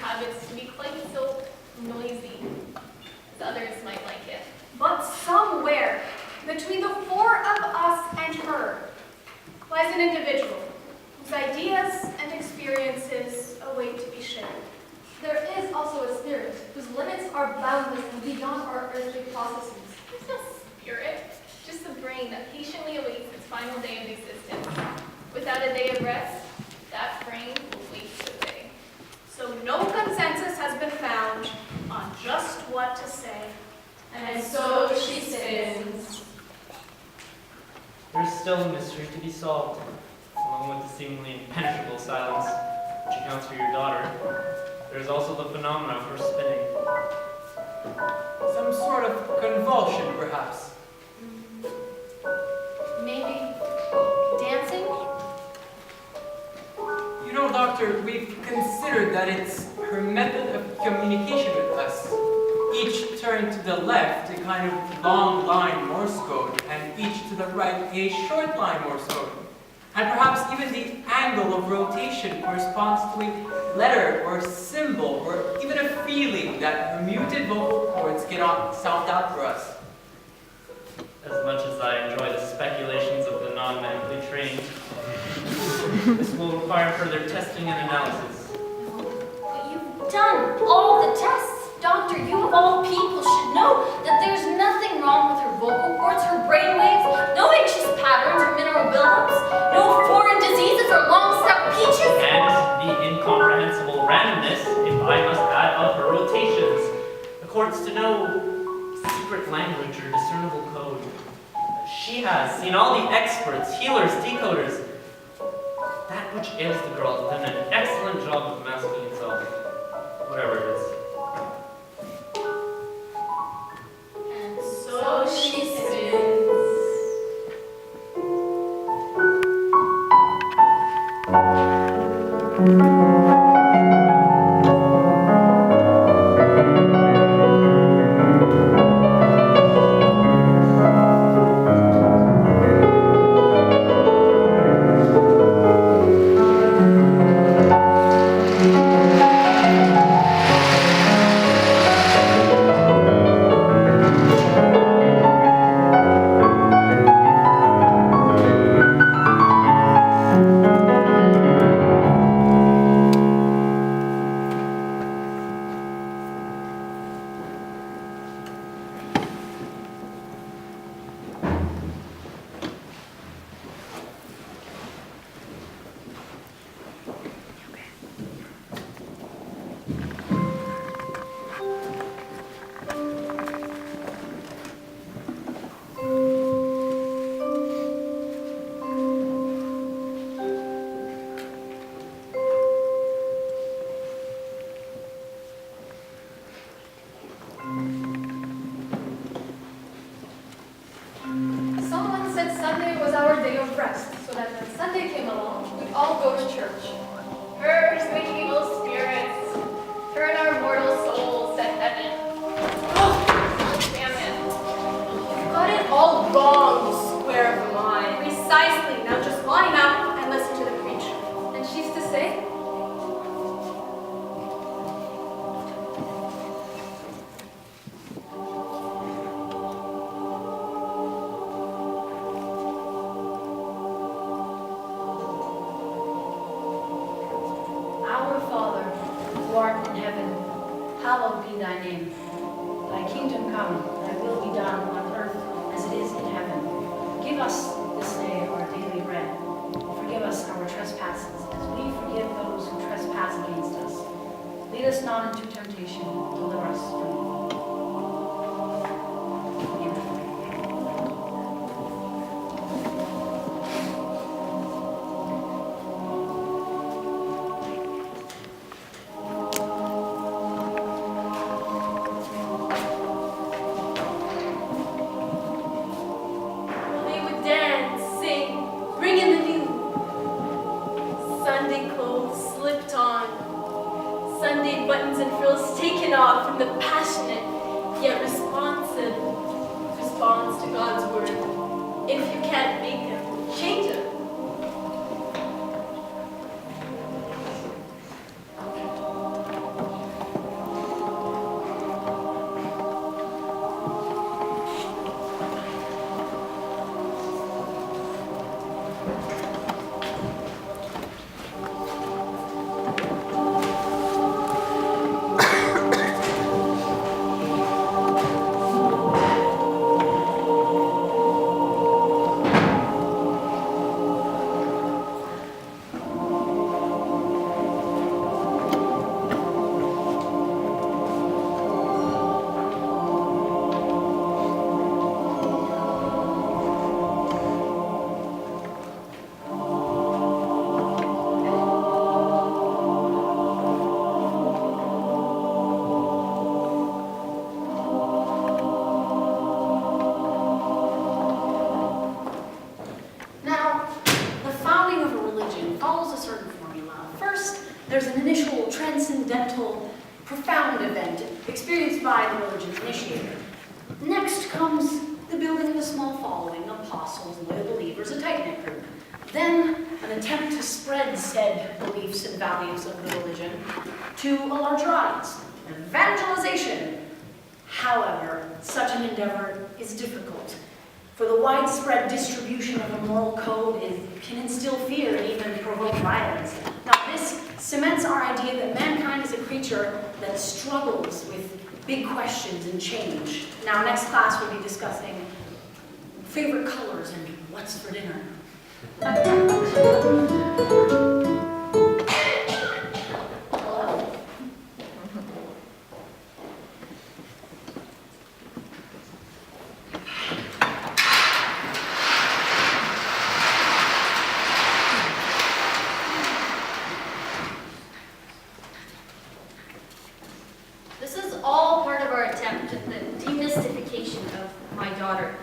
habits to be quite so noisy as others might like it. But somewhere between the four of us and her lies an individual whose ideas and experiences await to be shared. There is also a spirit whose limits are boundless and beyond our earthly processes. It's not spirit, just a brain that patiently awaits its final day of existence. Without a day of rest, that brain will waste away. So no consensus has been found on just what to say. And so she sins. There's still a mystery to be solved, along with the seemingly impenetrable silence which accounts for your daughter. There's also the phenomena of her spinning. Some sort of convulsion, perhaps. Maybe dancing? You know, Doctor, we've considered that it's her method of communication with us. Each turn to the left, a kind of long line Morse code, and each to the right, a short line Morse code. And perhaps even the angle of rotation corresponds to a letter or symbol or even a feeling that her muted vocal cords cannot sound out for us. As much as I enjoy the speculations of the non-medically trained, this will require further testing and analysis. But you've done all the tests. Doctor, you of all people should know that there's nothing wrong with her vocal cords, her brain waves, no anxious patterns or mineral buildups, no foreign diseases or long-stuck peaches. And the incomprehensible randomness, if I must add, of her rotations, accords to no secret language or discernible code. She has seen all the experts, healers, decoders. That which ails the girl has done an excellent job of masking itself, whatever it is. And so she sins. Someone said Sunday was our day of rest, so that when Sunday came along, we'd all go to church. Hers the evil spirits, turn our mortal souls to heaven. Oh, damn it. You've got it all wrong, you square of a mind. Precisely. Now just line up and listen to the preacher. And she's to say, Our Father, who art in heaven, hallowed be thy name. Thy kingdom come, thy will be done on earth as it is in heaven. Give us this day our daily bread. Forgive us our trespasses, as we forgive those who trespass against us. Lead us not into temptation, deliver us from evil. Amen. They would dance, sing, bring in the new. Sunday clothes slipped on. Sunday buttons and frills taken off from the passionate yet responsive response to God's word. If you can't make him, change him. transcendental, profound event experienced by the religion's initiator. Next comes the building of a small following, apostles, loyal believers, a tight-knit group. Then, an attempt to spread said beliefs and values of the religion to a larger audience. Evangelization. However, such an endeavor is difficult, for the widespread distribution of a moral code can instill fear and even provoke violence. Now, this cements our idea that mankind is a creature that struggles with big questions and change. Now, next class we'll be discussing favorite colors and what's for dinner. Hello. This is all part of our attempt at the demystification of my daughter.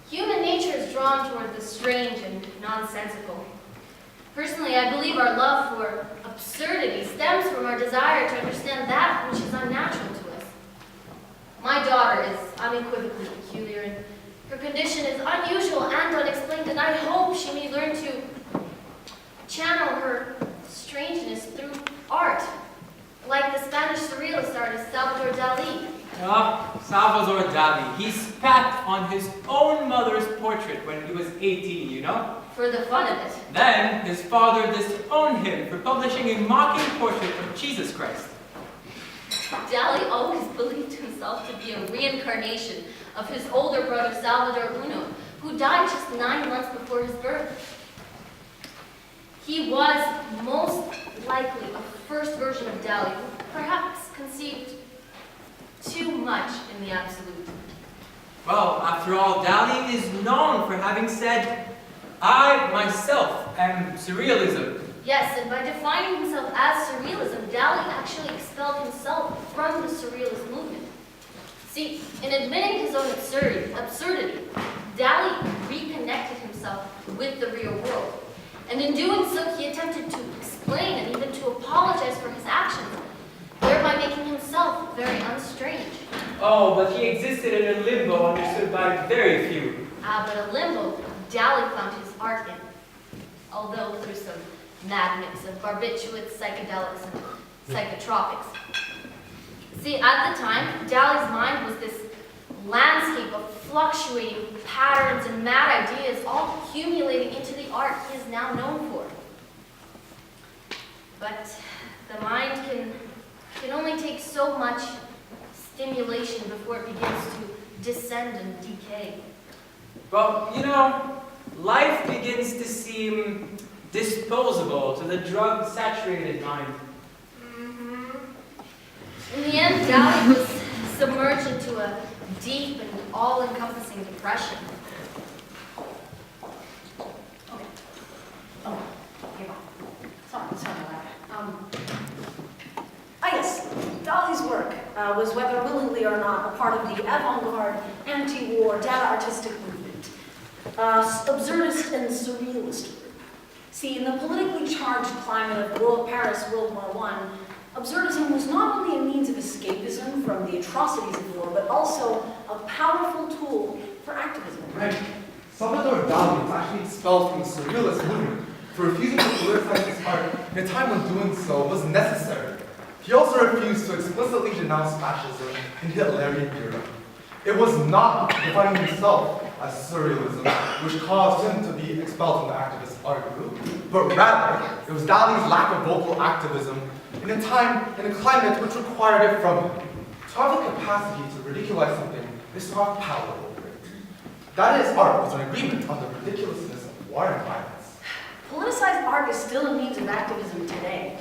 Human nature is drawn toward the strange and nonsensical. Personally, I believe our love for absurdity stems from our desire to understand that which is unnatural to us. My daughter is unequivocally peculiar, and her condition is unusual and unexplained, and I hope she may learn to channel her strangeness through art, like the Spanish surrealist artist Salvador Dali. Ah, Salvador Dali. He spat on his own mother's portrait when he was 18, you know? For the fun of it. Then, his father disowned him for publishing a mocking portrait of Jesus Christ. Dali always believed himself to be a reincarnation of his older brother Salvador Uno, who died just 9 months before his birth. He was most likely a first version of Dali, who perhaps conceived too much in the absolute. Well, after all, Dali is known for having said, "I myself am surrealism." Yes, and by defining himself as surrealism, Dali actually expelled himself from the surrealist movement. See, in admitting his own absurdity, Dali reconnected himself with the real world. And in doing so, he attempted to explain and even to apologize for his actions, thereby making himself very unstrange. Oh, but he existed in a limbo understood by very few. But a limbo Dali found his art in, although through some mad mix of barbiturates, psychedelics, and psychotropics. See, at the time, Dali's mind was this landscape of fluctuating patterns and mad ideas, all accumulating into the art he is now known for. But the mind can only take so much stimulation before it begins to descend and decay. Well, you know, life begins to seem disposable to the drug-saturated mind. In the end, Dali was submerged into a deep and all-encompassing depression. Okay. Oh, okay, bye. Sorry about that. Yes, Dali's work was, whether willingly or not, a part of the avant-garde, anti-war, data artistic movement. Absurdist and surrealist group. See, in the politically charged climate of Paris World War I, absurdism was not only a means of escapism from the atrocities of war, but also a powerful tool for activism. Right. Salvador Dali was actually expelled from the surrealist movement for refusing to politicize his art in a time when doing so was necessary. He also refused to explicitly denounce fascism in Hitlerian Europe. It was not defining himself as surrealism which caused him to be expelled from the activist art group, but rather it was Dali's lack of vocal activism in a time, in a climate which required it from him. To have the capacity to ridiculize something is to have power over it. Dali's art was an agreement on the ridiculousness of war and violence. Politicized art is still a means of activism today.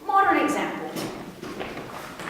Modern